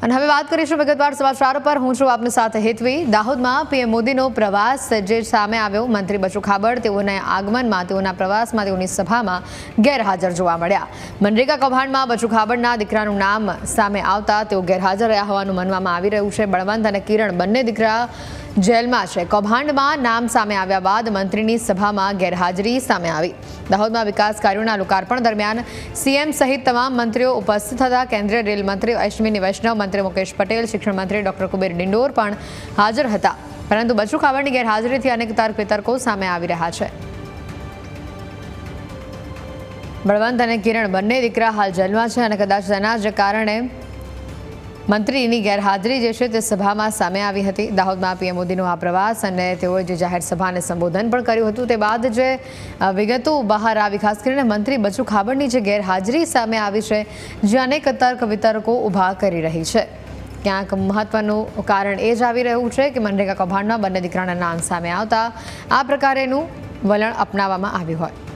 અને હવે વાત કરીશું વિગતવાર સમાચારો પર। હું છું આપની સાથે હેતવી। દાહોદમાં પીએમ મોદીનો પ્રવાસ જે સામે આવ્યો। મંત્રી બચુ ખાબડ તેઓના આગમનમાં, તેઓના પ્રવાસમાં, તેઓની સભામાં ગેરહાજર જોવા મળ્યા। મનરેગા કૌભાંડમાં બચુ ખાબડના દીકરાનું નામ સામે આવતા તેઓ ગેરહાજર રહ્યા હોવાનું માનવામાં આવી રહ્યું છે। બળવંત અને કિરણ બંને દીકરા જેલમાં છે। કૌભાંડમાં નામ સામે આવ્યા બાદ મંત્રીની સભામાં ગેરહાજરી સામે આવી। દાહોદમાં વિકાસ કાર્યોના લોકાર્પણ દરમિયાન સીએમ સહિત તમામ મંત્રીઓ ઉપસ્થિત હતા। કેન્દ્રીય રેલ મંત્રી અશ્વિની વૈષ્ણવ, મંત્રી મુકેશ પટેલ, શિક્ષણ મંત્રી ડોક્ટર કુબેર ડિંડોર પણ હાજર હતા। પરંતુ બચુ ખાબડની ગેરહાજરીથી અનેક તર્ક વિતર્કો સામે આવી રહ્યા છે। બળવંત અને કિરણ બંને દીકરા હાલ જેલમાં છે અને કદાચ તેના જ કારણે મંત્રીની ગેરહાજરી જે છે તે સભામાં સામે આવી હતી। દાહોદમાં પીએમ મોદીનો આ પ્રવાસ અને તેઓએ જે જાહેર સભાને સંબોધન પણ કર્યું હતું, તે બાદ જે વિગતો બહાર આવી, ખાસ કરીને મંત્રી બચુ ખાબડની જે ગેરહાજરી સામે આવી છે, જે અનેક તર્ક વિતર્કો ઊભા કરી રહી છે। ક્યાંક મહત્વનું કારણ એ જ આવી રહ્યું છે કે મનરેગા કૌભાંડમાં બંને દીકરાના નામ સામે આવતા આ પ્રકારેનું વલણ અપનાવવામાં આવ્યું હોય।